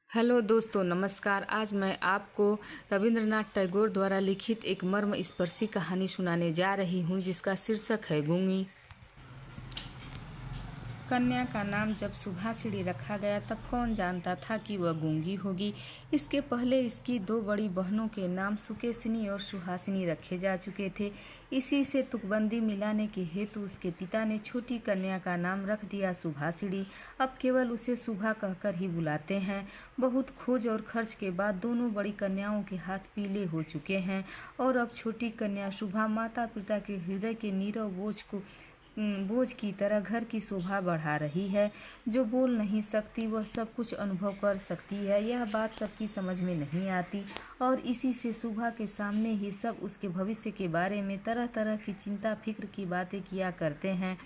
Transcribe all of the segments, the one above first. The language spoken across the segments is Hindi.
हेलो दोस्तों, नमस्कार। आज मैं आपको रविंद्रनाथ टैगोर द्वारा लिखित एक मर्मस्पर्शी कहानी सुनाने जा रही हूँ जिसका शीर्षक है गूंगी। कन्या का नाम जब सुभाषिणी रखा गया तब कौन जानता था कि वह गूंगी होगी। इसके पहले इसकी दो बड़ी बहनों के नाम सुकेशिनी और सुहासिनी रखे जा चुके थे। इसी से तुकबंदी मिलाने के हेतु उसके पिता ने छोटी कन्या का नाम रख दिया सुभाषिणी। अब केवल उसे सुभा कहकर ही बुलाते हैं। बहुत खोज और खर्च के बाद दोनों बड़ी कन्याओं के हाथ पीले हो चुके हैं और अब छोटी कन्या सुभा माता पिता के हृदय के नीरव बोझ की तरह घर की शोभा बढ़ा रही है। जो बोल नहीं सकती वह सब कुछ अनुभव कर सकती है। यह बात सबकी समझ में नहीं आती और इसी से सुभा के सामने ही सब उसके भविष्य के बारे में तरह तरह की चिंता फिक्र की बातें किया करते हैं।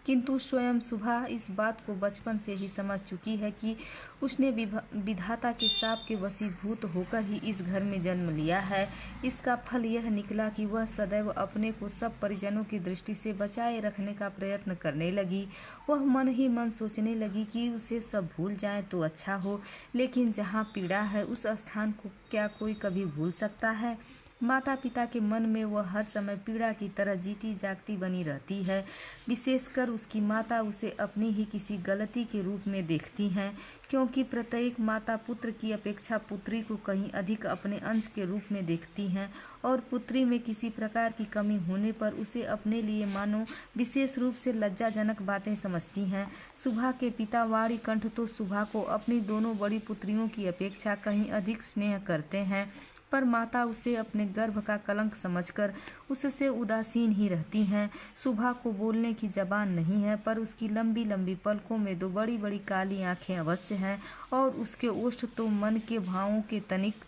किंतु स्वयं सुभा इस बात को बचपन से ही समझ चुकी है कि उसने विधाता के शाप के वशीभूत होकर ही इस घर में जन्म लिया है। इसका फल यह निकला कि वह सदैव अपने को सब परिजनों की दृष्टि से बचाए रखने का प्रयत्न करने लगी। वह मन ही मन सोचने लगी कि उसे सब भूल जाए तो अच्छा हो, लेकिन जहाँ पीड़ा है उस स्थान को क्या कोई कभी भूल सकता है। माता पिता के मन में वह हर समय पीड़ा की तरह जीती जागती बनी रहती है। विशेषकर उसकी माता उसे अपनी ही किसी गलती के रूप में देखती हैं, क्योंकि प्रत्येक माता पुत्र की अपेक्षा पुत्री को कहीं अधिक अपने अंश के रूप में देखती हैं और पुत्री में किसी प्रकार की कमी होने पर उसे अपने लिए मानो विशेष रूप से लज्जाजनक बातें समझती हैं। सुभा के पिता वाणिकंठ तो सुभा को अपनी दोनों बड़ी पुत्रियों की अपेक्षा कहीं अधिक स्नेह करते हैं, पर माता उसे अपने गर्भ का कलंक समझकर उससे उदासीन ही रहती हैं। सुभा को बोलने की जबान नहीं है, पर उसकी लंबी लंबी पलकों में दो बड़ी बड़ी काली आंखें अवश्य हैं और उसके ओष्ठ तो मन के भावों के तनिक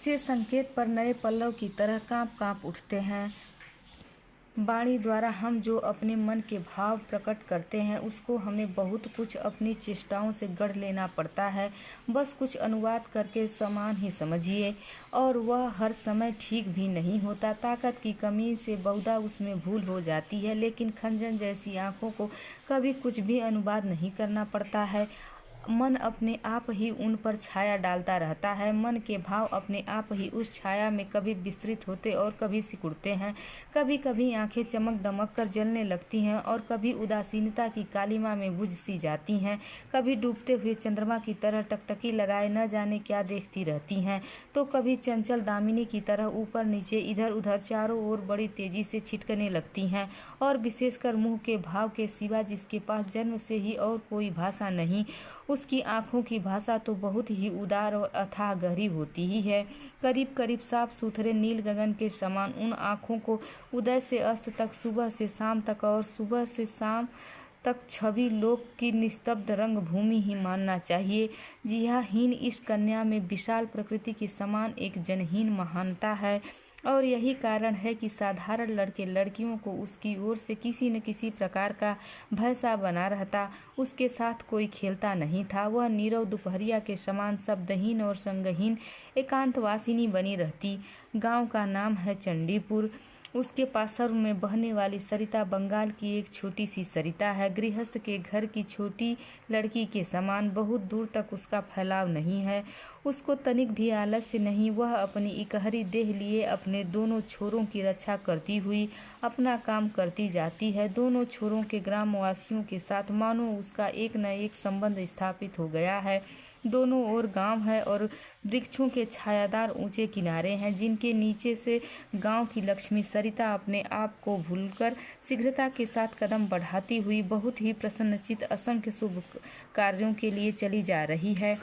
से संकेत पर नए पल्लव की तरह कांप कांप उठते हैं। वाणी द्वारा हम जो अपने मन के भाव प्रकट करते हैं उसको हमें बहुत कुछ अपनी चेष्टाओं से गढ़ लेना पड़ता है। बस कुछ अनुवाद करके समान ही समझिए, और वह हर समय ठीक भी नहीं होता। ताकत की कमी से बहुधा उसमें भूल हो जाती है, लेकिन खंजन जैसी आंखों को कभी कुछ भी अनुवाद नहीं करना पड़ता है। मन अपने आप ही उन पर छाया डालता रहता है। मन के भाव अपने आप ही उस छाया में कभी विस्तृत होते और कभी सिकुड़ते हैं। कभी कभी आंखें चमक दमक कर जलने लगती हैं और कभी उदासीनता की कालिमा में बुझ सी जाती हैं। कभी डूबते हुए चंद्रमा की तरह टकटकी लगाए न जाने क्या देखती रहती हैं, तो कभी चंचल दामिनी की तरह ऊपर नीचे इधर उधर चारों ओर बड़ी तेजी से छिटकने लगती हैं। और विशेषकर मुंह के भाव के सिवा जिसके पास जन्म से ही और कोई भाषा नहीं, उसकी आंखों की भाषा तो बहुत ही उदार और अथाह गहरी होती ही है। करीब करीब साफ सुथरे नील गगन के समान उन आंखों को उदय से अस्त तक, सुबह से शाम तक और सुबह से शाम तक छवि लोक की निस्तब्ध रंग भूमि ही मानना चाहिए। जी हाँ, हीन इस कन्या में विशाल प्रकृति के समान एक जनहीन महानता है, और यही कारण है कि साधारण लड़के लड़कियों को उसकी ओर से किसी न किसी प्रकार का भय सा बना रहता। उसके साथ कोई खेलता नहीं था। वह नीरव दोपहरिया के समान शब्दहीन और संगहीन एकांतवासिनी बनी रहती। गांव का नाम है चंडीपुर। उसके पासर में बहने वाली सरिता बंगाल की एक छोटी सी सरिता है। गृहस्थ के घर की छोटी लड़की के समान बहुत दूर तक उसका फैलाव नहीं है। उसको तनिक भी आलस्य नहीं। वह अपनी इकहरी देह लिए अपने दोनों छोरों की रक्षा करती हुई अपना काम करती जाती है। दोनों छोरों के ग्रामवासियों के साथ मानो उसका एक न एक संबंध स्थापित हो गया है। दोनों ओर गांव है और वृक्षों के छायादार ऊंचे किनारे हैं, जिनके नीचे से गांव की लक्ष्मी सरिता अपने आप को भूलकर शीघ्रता के साथ कदम बढ़ाती हुई बहुत ही प्रसन्नचित असंख्य शुभ कार्यों के लिए चली जा रही है।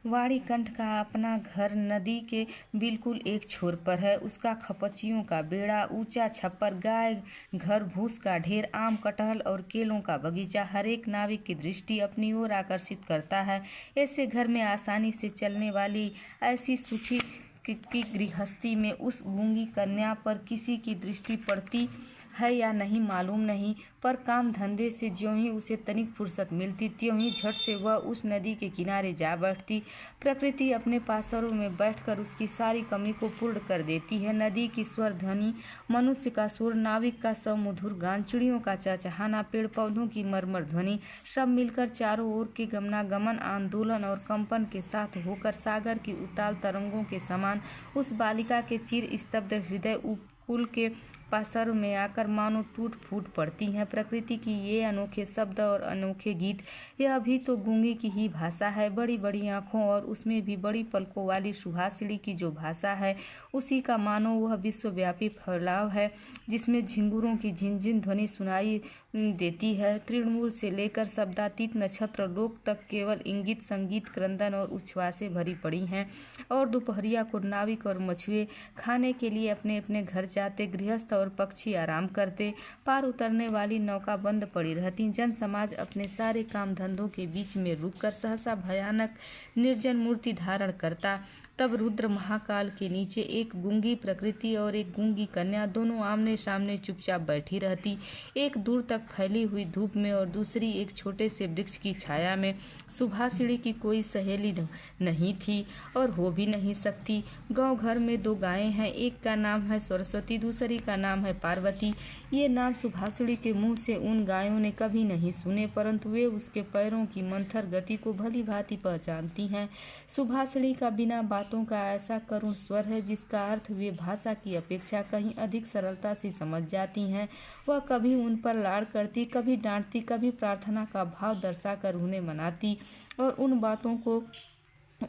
वाणिकंठ का अपना घर नदी के बिल्कुल एक छोर पर है। उसका खपचियों का बेड़ा, ऊंचा छप्पर, गाय घर, भूस का ढेर, आम कटहल और केलों का बगीचा हर एक नाविक की दृष्टि अपनी ओर आकर्षित करता है। ऐसे घर में आसानी से चलने वाली ऐसी सुखी की गृहस्थी में उस गूंगी कन्या पर किसी की दृष्टि पड़ती है या नहीं मालूम नहीं, पर काम धंधे से ज्यों ही उसे तनिक फुर्सत मिलती त्यों ही झट से वह उस नदी के किनारे जा बैठती। प्रकृति अपने पासरों में बैठकर उसकी सारी कमी को पूर्ण कर देती है। नदी की स्वर ध्वनि, मनुष्य का सुर, नाविक का सुमधुर गान, चिड़ियों का चहचहाना, पेड़ पौधों की मरमर ध्वनि, सब मिलकर चारों ओर के गमनागमन, आंदोलन और कंपन के साथ होकर सागर की उताल तरंगों के समान उस बालिका के चिर स्तब्ध हृदय उपकूल के पासर में आकर मानो टूट फूट पड़ती हैं। प्रकृति की ये अनोखे शब्द और अनोखे गीत, यह अभी तो गूंगी की ही भाषा है। बड़ी बड़ी आँखों और उसमें भी बड़ी पलकों वाली सुहासिनी की जो भाषा है, उसी का मानो वह विश्वव्यापी फैलाव है, जिसमें झिंगुरों की झिनझिन ध्वनि सुनाई देती है। तृणमूल से लेकर शब्दातीत नक्षत्र लोक तक केवल इंगित, संगीत, क्रंदन और उच्छ्वासें भरी पड़ी हैं। और दोपहरिया को नाविक और मछुए खाने के लिए अपने अपने घर जाते, गृहस्थ और पक्षी आराम करते, पार उतरने वाली नौका बंद पड़ी रहती। जन समाज अपने सारे काम धंधों के बीच में रुककर सहसा भयानक निर्जन मूर्ति धारण करता। तब रुद्र महाकाल के नीचे एक गूंगी प्रकृति और एक गूंगी कन्या दोनों आमने सामने चुपचाप बैठी रहती, एक दूर तक फैली हुई धूप में और दूसरी एक छोटे से वृक्ष की छाया में। सुभासिनी की कोई सहेली नहीं थी और हो भी नहीं सकती। गांव घर में दो गायें हैं, एक का नाम है सरस्वती, दूसरी का नाम है पार्वती। ये नाम सुभासिनी के मुंह से उन गायों ने कभी नहीं सुने, परंतु वे उसके पैरों की मंथर गति को भली भांति पहचानती हैं। सुभासिनी का बिना बातों का ऐसा करुण स्वर है जिसका अर्थ वे भाषा की अपेक्षा कहीं अधिक सरलता से समझ जाती हैं। वह कभी उन पर लाड़ करती, कभी डांटती, कभी प्रार्थना का भाव दर्शाकर उन्हें मनाती, और उन बातों को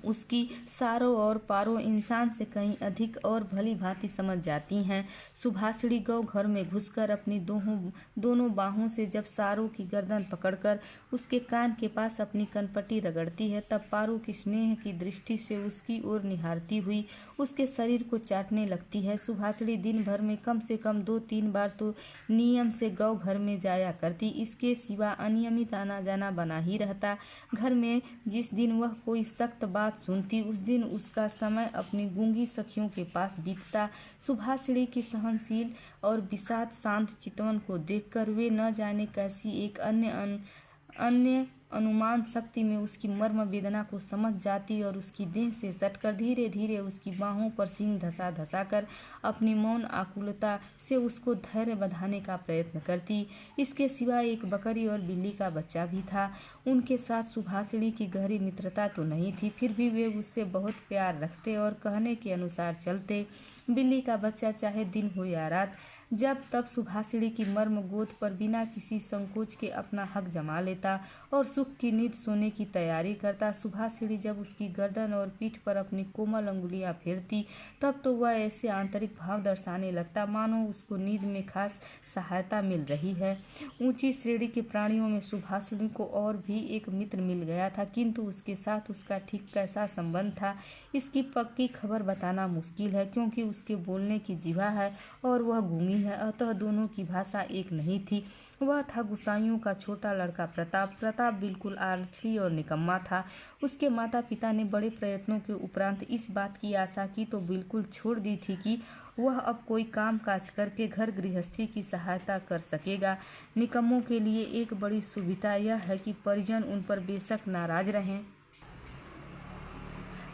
उसकी सारों और पारों इंसान से कहीं अधिक और भली भांति समझ जाती हैं। सुभासिनी गौ घर में घुसकर अपनी दोनों बाहों से जब सारों की गर्दन पकड़कर उसके कान के पास अपनी कनपटी रगड़ती है, तब पारो की स्नेह की दृष्टि से उसकी ओर निहारती हुई उसके शरीर को चाटने लगती है। सुभासिनी दिन भर में कम से कम 2-3 बार तो नियम से गौ घर में जाया करती, इसके सिवा अनियमित आना जाना बना ही रहता। घर में जिस दिन वह कोई सख्त बात सुनती, उस दिन उसका समय अपनी गूंगी सखियों के पास बीतता। सुभासिनी की सहनशील और विषाद शांत चितवन को देखकर वे न जाने कैसी एक अन्य अनुमान शक्ति में उसकी मर्म वेदना को समझ जाती और उसकी देह से सटकर धीरे धीरे उसकी बाहों पर सींग धसा धसा कर अपनी मौन आकुलता से उसको धैर्य बंधाने का प्रयत्न करती। इसके सिवा एक बकरी और बिल्ली का बच्चा भी था। उनके साथ सुभासिनी की गहरी मित्रता तो नहीं थी, फिर भी वे उससे बहुत प्यार रखते और कहने के अनुसार चलते। बिल्ली का बच्चा चाहे दिन हो या रात, जब तब सुभासिनी की मर्म गोद पर बिना किसी संकोच के अपना हक जमा लेता और सुख की नींद सोने की तैयारी करता। सुभासिनी जब उसकी गर्दन और पीठ पर अपनी कोमल अंगुलियां फेरती, तब तो वह ऐसे आंतरिक भाव दर्शाने लगता मानो उसको नींद में खास सहायता मिल रही है। ऊंची श्रेणी के प्राणियों में सुभासिनी को और भी एक मित्र मिल गया था, किंतु उसके साथ उसका ठीक कैसा संबंध था इसकी पक्की खबर बताना मुश्किल है, क्योंकि उसके बोलने की जिह्वा है और वह गूंगी है, अतः दोनों की भाषा एक नहीं थी। वह था गुसाइयों का छोटा लड़का प्रताप। प्रताप बिल्कुल आलसी और निकम्मा था। उसके माता पिता ने बड़े प्रयत्नों के उपरांत इस बात की आशा की तो बिल्कुल छोड़ दी थी कि वह अब कोई काम काज करके घर गृहस्थी की सहायता कर सकेगा। निकम्मों के लिए एक बड़ी सुविधा यह है कि परिजन उन पर बेशक नाराज रहें,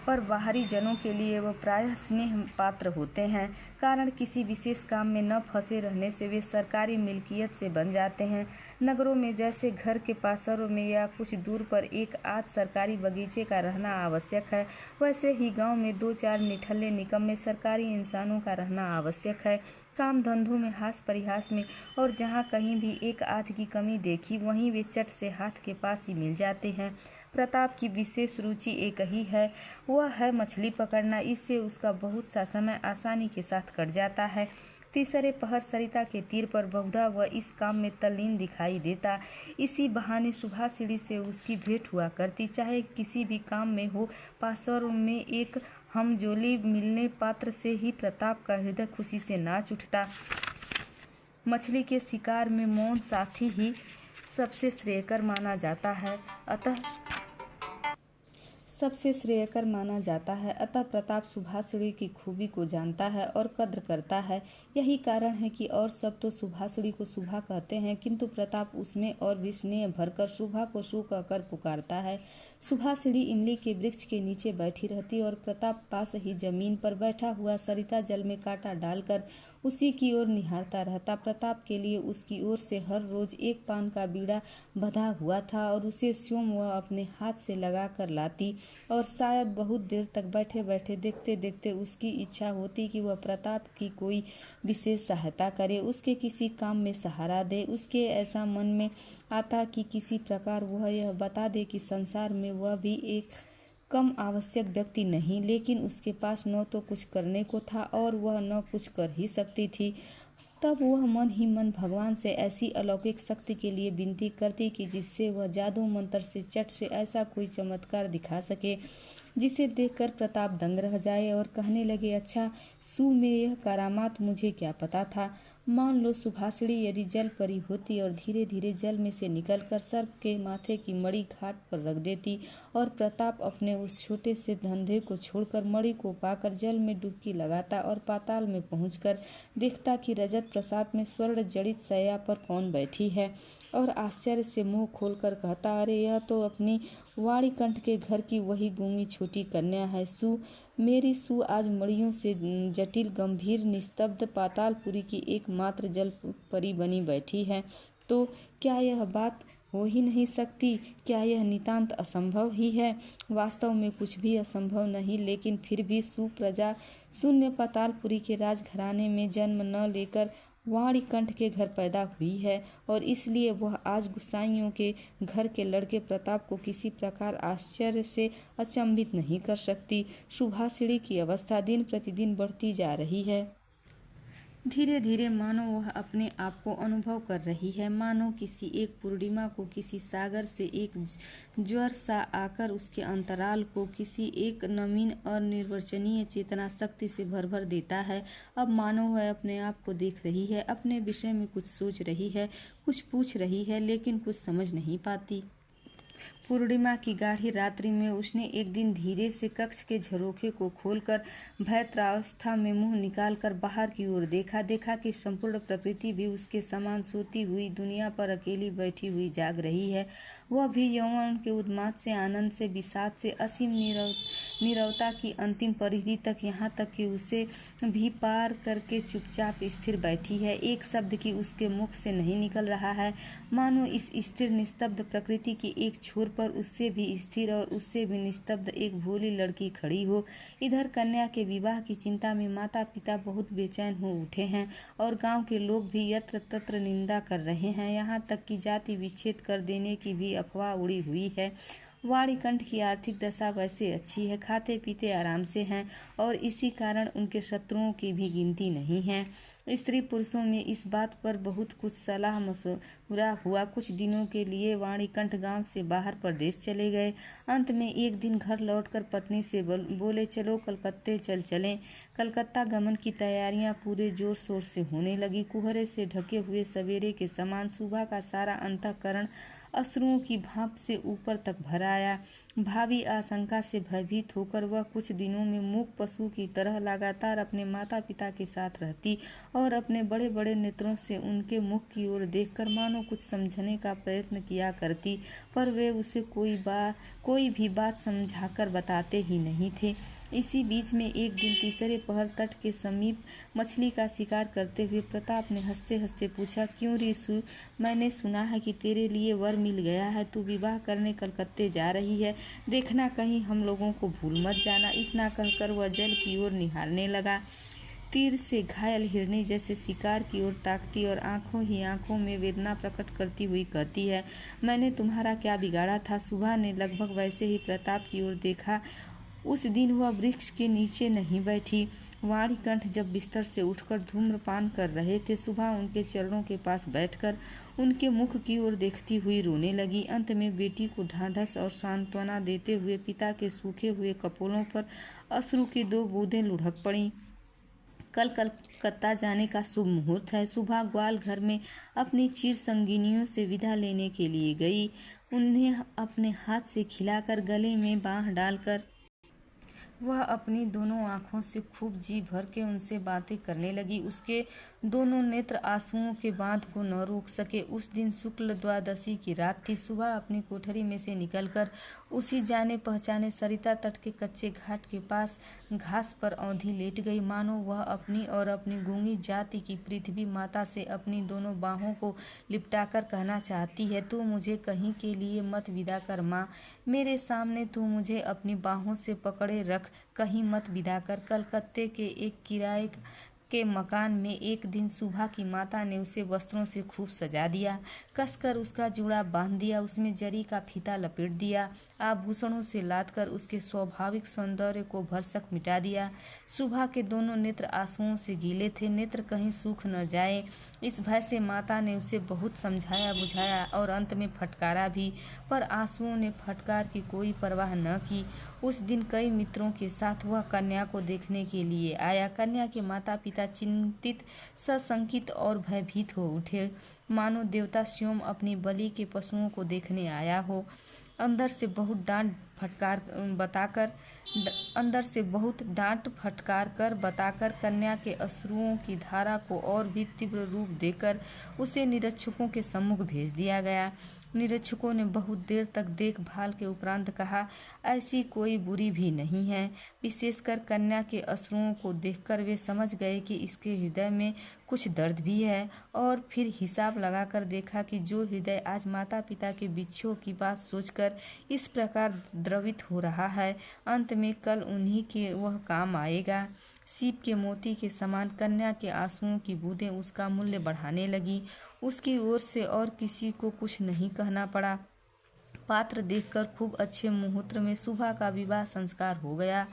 पर बाहरी जनों के लिए वह प्रायः स्नेह पात्र होते हैं। कारण किसी विशेष काम में न फंसे रहने से वे सरकारी मिल्कियत से बन जाते हैं। नगरों में जैसे घर के पासरों में या कुछ दूर पर एक आध सरकारी बगीचे का रहना आवश्यक है, वैसे ही गांव में 2-4 निठल्ले निकम्मे सरकारी इंसानों का रहना आवश्यक है। काम धंधों में, हास परिहास में, और जहाँ कहीं भी एक आध की कमी देखी वहीं वे चट से हाथ के पास ही मिल जाते हैं। प्रताप की विशेष रुचि एक ही है, वह है मछली पकड़ना। इससे उसका बहुत सा समय आसानी के साथ कट जाता है। तीसरे पहर सरिता के तीर पर बहुधा वह इस काम में तल्लीन दिखाई देता। इसी बहाने सुभासिनी से उसकी भेंट हुआ करती, चाहे किसी भी काम में हो। पासरों में एक हमजोली मिलने पात्र से ही प्रताप का हृदय खुशी से नाच उठता। मछली के शिकार में मौन साथी ही सबसे श्रेयकर माना जाता है, अतः सबसे श्रेयस्कर माना जाता है। अतः प्रताप सुभाषिणी की खूबी को जानता है और कद्र करता है। यही कारण है कि और सब तो सुभाषिणी को शुभा कहते हैं, किंतु प्रताप उसमें और भी स्नेह भरकर शुभा को शु कहकर पुकारता है। सुभाषिणी इमली के वृक्ष के नीचे बैठी रहती और प्रताप पास ही जमीन पर बैठा हुआ सरिता जल में कांटा डालकर उसी की ओर निहारता रहता। प्रताप के लिए उसकी ओर से हर रोज एक पान का बीड़ा बंधा हुआ था और उसे स्वयं वह अपने हाथ से लगा कर लाती और शायद बहुत देर तक बैठे बैठे देखते देखते उसकी इच्छा होती कि वह प्रताप की कोई विशेष सहायता करे, उसके किसी काम में सहारा दे। उसके ऐसा मन में आता कि किसी प्रकार वह यह बता दे कि संसार में वह भी एक कम आवश्यक व्यक्ति नहीं, लेकिन उसके पास न तो कुछ करने को था और वह न कुछ कर ही सकती थी। तब वह मन ही मन भगवान से ऐसी अलौकिक शक्ति के लिए विनती करती कि जिससे वह जादू मंत्र से चट से ऐसा कोई चमत्कार दिखा सके जिसे देखकर प्रताप दंग रह जाए और कहने लगे, अच्छा सु में यह करामात मुझे क्या पता था। मान लो सुभाषिणी यदि जल परी होती और धीरे धीरे जल में से निकलकर सर्प के माथे की मणि घाट पर रख देती और प्रताप अपने उस छोटे से धंधे को छोड़कर मणि को पाकर जल में डुबकी लगाता और पाताल में पहुंचकर देखता कि रजत प्रसाद में स्वर्ण जड़ित शैया पर कौन बैठी है और आश्चर्य से मुंह खोलकर कहता, अरे यह तो अपनी वाणीकंठ के घर की वही गूंगी छोटी कन्या है। सु मेरी सु आज मड़ियों से जटिल गंभीर निस्तब्ध पातालपुरी की एकमात्र जल परी बनी बैठी है। तो क्या यह बात हो ही नहीं सकती? क्या यह नितांत असंभव ही है? वास्तव में कुछ भी असंभव नहीं, लेकिन फिर भी सुप्रजा शून्य पातालपुरी के राजघराने में जन्म न लेकर वाणीकंठ के घर पैदा हुई है और इसलिए वह आज गुसाइयों के घर के लड़के प्रताप को किसी प्रकार आश्चर्य से अचंभित नहीं कर सकती। सुभाषिणी की अवस्था दिन प्रतिदिन बढ़ती जा रही है। धीरे धीरे मानो वह अपने आप को अनुभव कर रही है, मानो किसी एक पूर्णिमा को किसी सागर से एक ज्वर सा आकर उसके अंतराल को किसी एक नवीन और निर्वचनीय चेतना शक्ति से भर भर देता है। अब मानो वह अपने आप को देख रही है, अपने विषय में कुछ सोच रही है, कुछ पूछ रही है, लेकिन कुछ समझ नहीं पाती। पूर्णिमा की गाढ़ी रात्रि में उसने एक दिन धीरे से कक्ष के झरोखे को खोलकर भयत्रावस्था में मुंह निकालकर बाहर की ओर देखा कि संपूर्ण प्रकृति भी उसके समान सोती हुई दुनिया पर अकेली बैठी हुई जाग रही है। वह भी यौवन के उन्माद से, आनंद से, विषाद से, असीम नीरवता की अंतिम परिधि तक, यहाँ तक कि उसे भी पार करके चुपचाप स्थिर बैठी है। एक शब्द की उसके मुख से नहीं निकल रहा है, मानो इस स्थिर निस्तब्ध प्रकृति की एक छोर पर उससे भी स्थिर और उससे भी निस्तब्ध एक भोली लड़की खड़ी हो। इधर कन्या के विवाह की चिंता में माता पिता बहुत बेचैन हो उठे हैं और गांव के लोग भी यत्र तत्र निंदा कर रहे हैं। यहाँ तक कि जाति विच्छेद कर देने की भी अफवाह उड़ी हुई है। वाणीकंठ की आर्थिक दशा वैसे अच्छी है, खाते पीते आराम से हैं और इसी कारण उनके शत्रुओं की भी गिनती नहीं है। स्त्री पुरुषों में इस बात पर बहुत कुछ सलाह मशवरा हुआ। कुछ दिनों के लिए वाणीकंठ गांव से बाहर प्रदेश चले गए। अंत में एक दिन घर लौटकर पत्नी से बोले, चलो कलकत्ते चलें। कलकत्ता गमन की तैयारियां पूरे जोर शोर से होने लगी। कुहरे से ढके हुए सवेरे के समान सुबह का सारा अंतःकरण अश्रुओं की भाप से ऊपर तक भर आया। भावी आशंका से भयभीत होकर वह कुछ दिनों में मूक पशु की तरह लगातार अपने माता पिता के साथ रहती और अपने बड़े बड़े नेत्रों से उनके मुख की ओर देखकर मानो कुछ समझने का प्रयत्न किया करती, पर वे उसे कोई भी बात समझाकर बताते ही नहीं थे। इसी बीच में एक दिन तीसरे पहर तट के समीप मछली का शिकार करते हुए प्रताप ने हंसते हंसते पूछा, क्यों रिसु, मैंने सुना है कि तेरे लिए वर मिल गया है, तू विवाह करने कलकत्ते जा रही है, देखना कहीं हम लोगों को भूल मत जाना। इतना कहकर वह जल की ओर निहारने लगा। तीर से घायल हिरनी जैसे शिकार की ओर ताकती और आंखों ही आंखों में वेदना प्रकट करती हुई कहती है, मैंने तुम्हारा क्या बिगाड़ा था। सुबह ने लगभग वैसे ही प्रताप की ओर देखा। उस दिन वह वृक्ष के नीचे नहीं बैठी। वाणीकंठ जब बिस्तर से उठकर धूम्रपान कर रहे थे, सुबह उनके चरणों के पास बैठकर उनके मुख की ओर देखती हुई रोने लगी। अंत में बेटी को ढांढस और सांत्वना देते हुए पिता के सूखे हुए कपोलों पर अश्रु की 2 बूंदें लुढ़क पड़ी। कल कलकत्ता जाने का शुभ मुहूर्त है। सुबह ग्वाल घर में अपनी चिर संगिनियों से विदा लेने के लिए गई। उन्हें अपने हाथ से खिलाकर गले में बाँह डालकर वह अपनी दोनों आँखों से खूब जी भर के उनसे बातें करने लगी। उसके दोनों नेत्र आंसुओं के बांध को न रोक सके। उस दिन शुक्ल द्वादशी की रात थी। सुबह अपनी कोठरी में से निकलकर उसी जाने पहचाने सरिता तट के कच्चे घाट के पास घास पर औंधी लेट गई, मानो वह अपनी और अपनी गूंगी जाति की पृथ्वी माता से अपनी दोनों बाहों को लिपटाकर कहना चाहती है, तू मुझे कहीं के लिए मत विदा कर माँ, मेरे सामने तू मुझे अपनी बाहों से पकड़े रख, कहीं मत विदा कर। कलकत्ते के एक किराए के मकान में एक दिन सुबह की माता ने उसे वस्त्रों से खूब सजा दिया, कसकर उसका जूड़ा बांध दिया, उसमें जरी का फीता लपेट दिया, आभूषणों से लादकर उसके स्वाभाविक सौंदर्य को भरसक मिटा दिया। सुबह के दोनों नेत्र आंसुओं से गीले थे, नेत्र कहीं सूख न जाए, इस भय से माता ने उसे बहुत समझाया बुझाया और अंत में फटकारा भी, पर आंसुओं ने फटकार की कोई परवाह न की। उस दिन कई मित्रों के साथ वह कन्या को देखने के लिए आया। कन्या के माता पिता चिंतित, सशंकित और भयभीत हो उठे, मानो देवता स्वयं अपनी बलि के पशुओं को देखने आया हो। अंदर से बहुत डांट फटकार कर बताकर कन्या के अश्रुओं की धारा को और भी तीव्र रूप देकर उसे निरीक्षकों के सम्मुख भेज दिया गया। निरीक्षकों ने बहुत देर तक देखभाल के उपरांत कहा, ऐसी कोई बुरी भी नहीं है। विशेषकर कन्या के अश्रुओं को देखकर वे समझ गए कि इसके हृदय में कुछ दर्द भी है, और फिर हिसाब लगाकर देखा कि जो हृदय आज माता पिता के बिछोह की बात सोचकर इस प्रकार द्रवित हो रहा है, अंत में कल उन्हीं के वह काम आएगा। सीप के मोती के समान कन्या के आंसुओं की बूंदें उसका मूल्य बढ़ाने लगी। उसकी ओर से और किसी को कुछ नहीं कहना पड़ा। पात्र देखकर खूब अच्छे मुहूर्त में सुबह का विवाह संस्कार हो गया।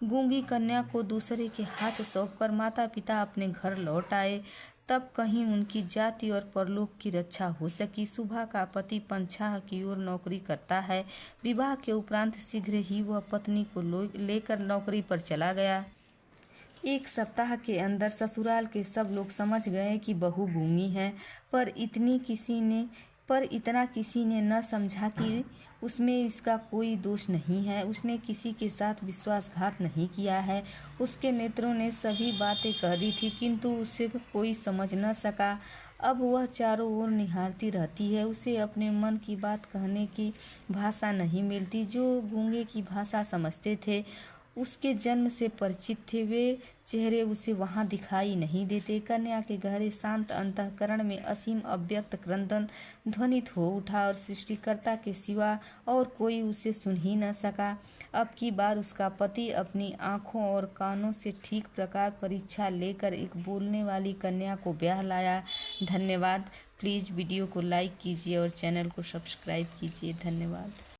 गूंगी कन्या को दूसरे के हाथ सौंपकर माता पिता अपने घर लौट आए। तब कहीं उनकी जाति और परलोक की रक्षा हो सकी। सुबह का पति पंचाह की ओर नौकरी करता है। विवाह के उपरांत शीघ्र ही वह पत्नी को लेकर नौकरी पर चला गया। एक सप्ताह के अंदर ससुराल के सब लोग समझ गए कि बहू गूंगी है, पर इतना किसी ने न समझा कि उसमें इसका कोई दोष नहीं है। उसने किसी के साथ विश्वासघात नहीं किया है। उसके नेत्रों ने सभी बातें कह दी थी, किंतु उसे कोई समझ न सका। अब वह चारों ओर निहारती रहती है। उसे अपने मन की बात कहने की भाषा नहीं मिलती। जो गूंगे की भाषा समझते थे, उसके जन्म से परिचित थे, वे चेहरे उसे वहां दिखाई नहीं देते। कन्या के गहरे शांत अंतःकरण में असीम अव्यक्त क्रंदन ध्वनित हो उठा, और सृष्टिकर्ता के सिवा और कोई उसे सुन ही न सका। अब की बार उसका पति अपनी आंखों और कानों से ठीक प्रकार परीक्षा लेकर एक बोलने वाली कन्या को ब्याह लाया। धन्यवाद। प्लीज़ वीडियो को लाइक कीजिए और चैनल को सब्सक्राइब कीजिए। धन्यवाद।